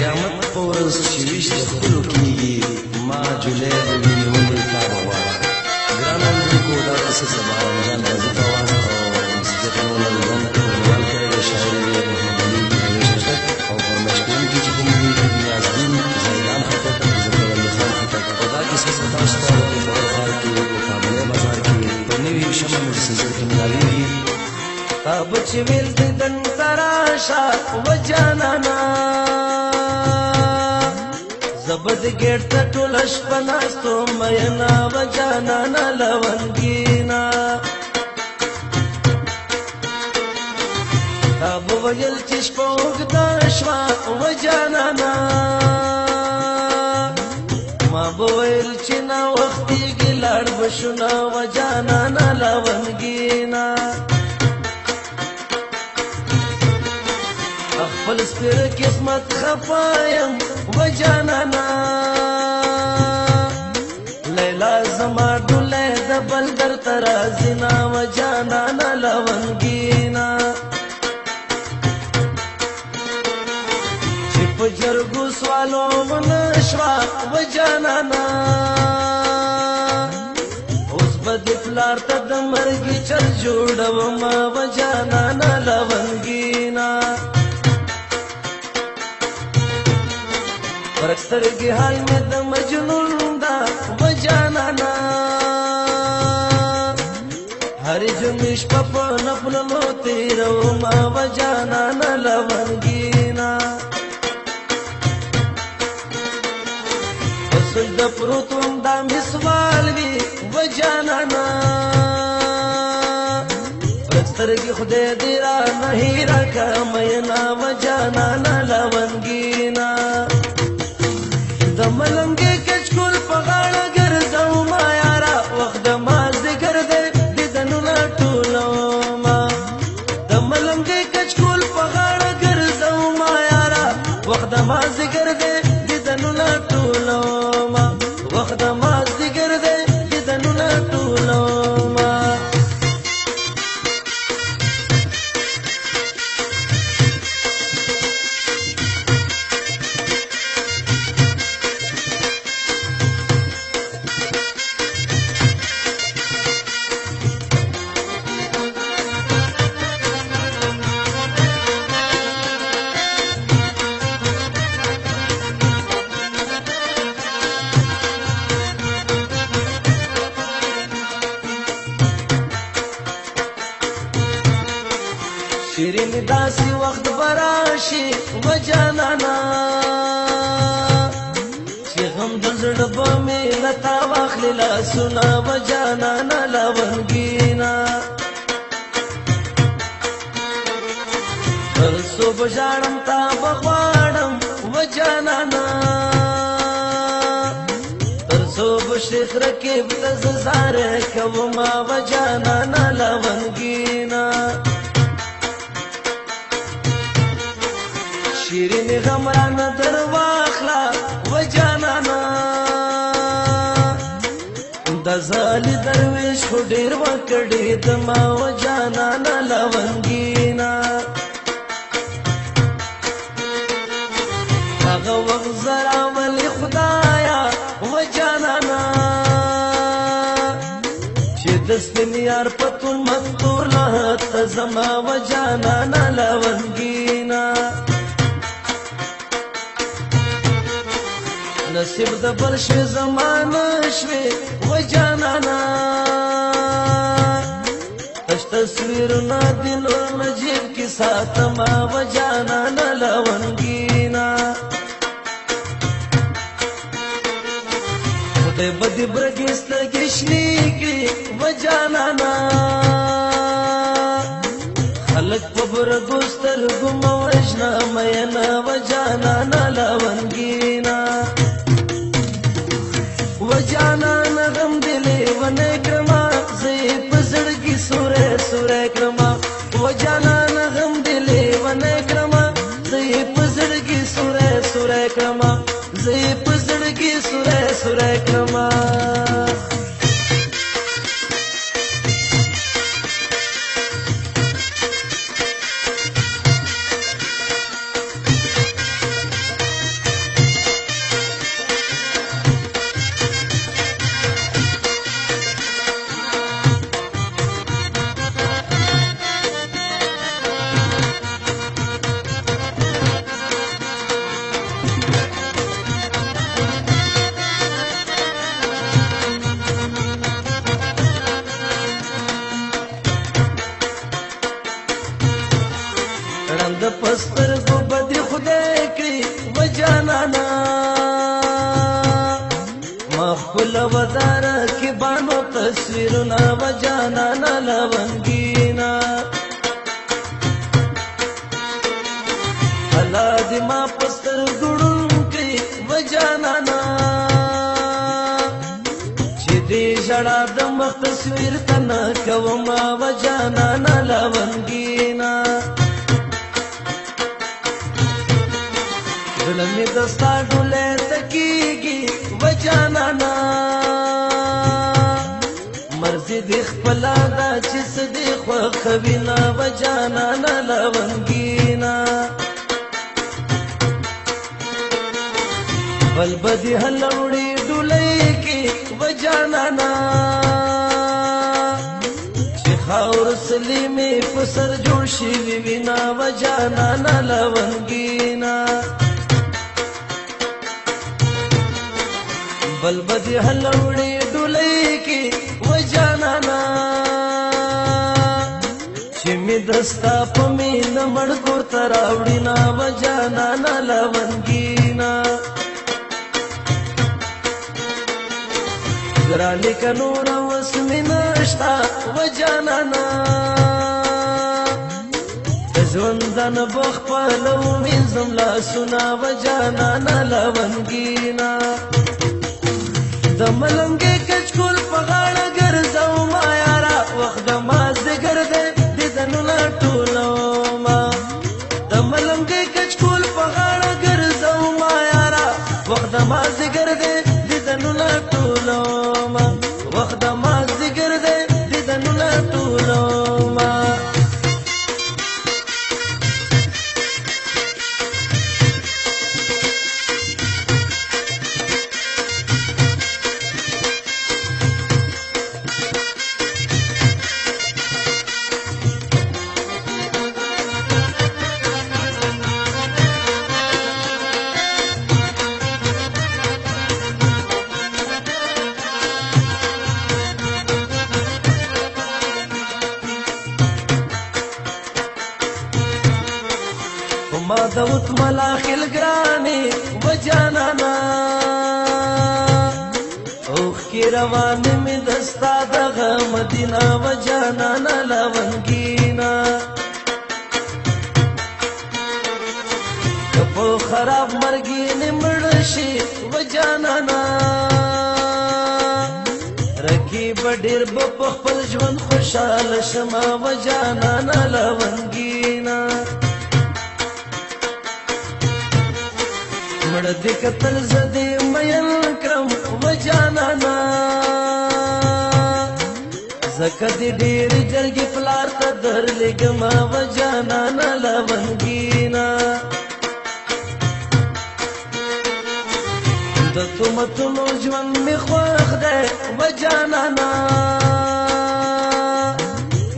قیامت په ورځ چې ویش د خپلو کېږي ما جولۍ د وینې ولې تا به غواړه ګرانو اورېدونکو دا کیسه سبا رمضان راځي ته واست او مسجد نور رمضان عنوان کړی دی شاعر یې محمد علي ششتک او فرمایش کوونکي چې کوم دي نیازدین زیدان خټک ظفر علي خان خټک او دا کیسه ستاسو ته په پېښور ښار کې په کابل بازار کې په نوي شمع مسجد کې ملاویږي اب چې ویل دن تراشه و جانانا زبد ګټ ته ټول شپه ناستو مینا و جانانا لونګینا اب ویل چې شپه وګدا شوا و جانانا ما ویل چې نا وختي ګلړ بشنا و جانانا لونګینا خپل سپیر قسمت خفایم و جانانا لیلا زما ډوله د بلدر ترازینا و جانانا لونګینا چې په جرګو سوالو منشوا و جانانا اوس بد پلار ته د مرګي چل جوړوم و جانانا لونګینا ورسترګي حال مې د مجنون دا و جانانا هر جمعش په نفلو تیرو ما و جانانا لونګینا وسل د پروتوم دا مسوال وی و جانانا ورسترګي خدای دې را نه هیرا کمینا و جانانا لونګینا د ملنګې کچکول په غاړه ګرځم ما یارا وخت د مازدیګر دی دیدنونه ټولوما د ملنګې کچکول په غاړه ګرځم ما یارا وخت د مازدیګر دی دیدنونه ټولوما وخت د مازدیګر دی دیدنونه ټولوما شیرین داسې وخت براشي و جانانا چې غم د زړه به مې لتا واخلي لاسونه و جانانا لونګینا تر صبح ژاړم تا به غواړم و جانانا تر صبح شیخ رقیب ته زه زاره کومه و جانانا لونګینا شیرین غمران در واخلا و جانانا د زالی درویش خو ډیر وکړی دما و جانانا لونګینا هغه وخت زرا ولی خدایا و جانانا چې دستن یار پتون مستور لهت زما و جانانا لونګینا نصیب د بل شوی زمانه شوی و جانانا تش تصویرونه د نور نجیب کې ساتما و جانانا لونګینا خدای به دې برګې سترګې شنې کړي و جانانا خلک په برګو سترګو مه وژنه میینه و جانانا لونګینا و جانانا غم دلی و نکرما زی پزړګي سوره سوره کرما و جانانا غم دلی و نکرما زی پزړګي سوره سوره کرما زی پزړګي سوره سوره کرما جانانا مخبل ودار کی بانو تصویرنا و جانانا لونگینا حالا دی ما پستر گڑن کی و جانانا چی دی جڑا دمخ تصویر تنا کوما و جانانا لونگینا دلمی دستا ڈولے تکیگی و جانانا مرضی دی خپلا دا چس دی خوخوینا و جانانا لونگینا بل بدی حلوڑی ڈولے کی و جانانا چی خاور سلیمی پسر جوڑ شیوی وینا و جانانا لونگینا بل بدی حلوڑی ڈولے کی و جانانا چی می دستا پمین مڑکور تراوڑینا و جانانا لونگینا گرانی کا نور وسمی نشتا و جانانا تزوندن بخ پالو مینزم لا سنا و جانانا لونگینا د ملنګې کچکول په غاړه ګرځو ما یارا وخت د مازدیګر دی دیدنو لا ټولو ما د ملنګې کچکول په غاړه ګرځو ما یارا وخت د مازدیګر دی دیدنو لا ټولو ما وخت د مازدیګر دی دیدنو لا ټولو ما ما دوت ملاخل گرانی و جانانا اوخ کی روان می دستا دغ مدینہ و جانانا لونگینا کپو خراب مرگین مڑشی و جانانا رکی بڑیر بپخپل جون خوشحال شما و جانانا لونگینا مړ دې کتل زدي مېل کرم و جانانا زکه دې ډېر جرګې پلار ته درلګما و جانانا لونگینا د تومتونو ژوند مې خوښ دی و جانانا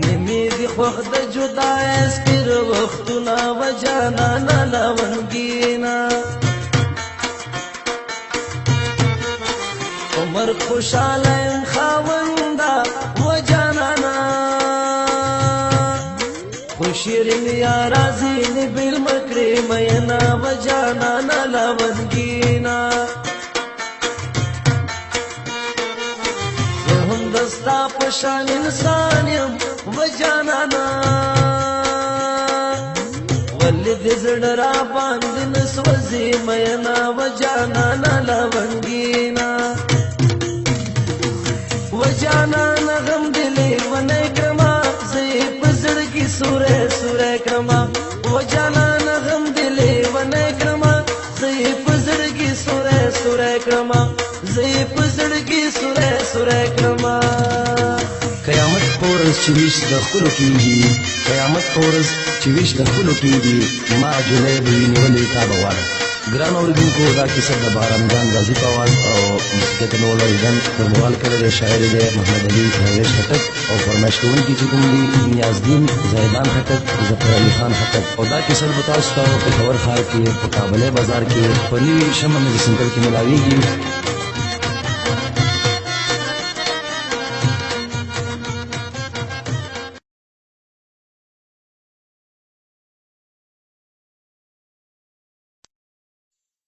نیمې دې خوښ د جدای سپیر وختونه و جانانا لونگینا عمر خوشحال خاوندا و جانانا خوشیرین یا رازین بالمکری مینا و جانانا لونگینا زهم دستا پشان انسانیم و جانانا ولی دزد را باندن سوزی مینا و جانانا لونگینا و جانانا غم دلی و نیکرما زی پزرگی سورے سورے کرما و جانانا غم دلی و نیکرما زی پزرگی سورے سورے کرما زی پزرگی سورے سورے کرما قیامت پورز چویش د خلو کیږي قیامت پورز چویش د خلو کیږي ما جلې وی نیولې تا بواره ګران اوریدونکو دا کیسه د باران جان غازی په आवाज او مسکت نوله ځان پرموال کړی شاعر دی محمد علي پرویش خټک او فرمایش کوونکی چې کوم دي نیازدین زیدان خټک ظفر علي خان خټک او دا کیسه به تاسو ته په خبر خار کې په کابل بازار کې په نوي شمه مې سنټر کې ملاويږي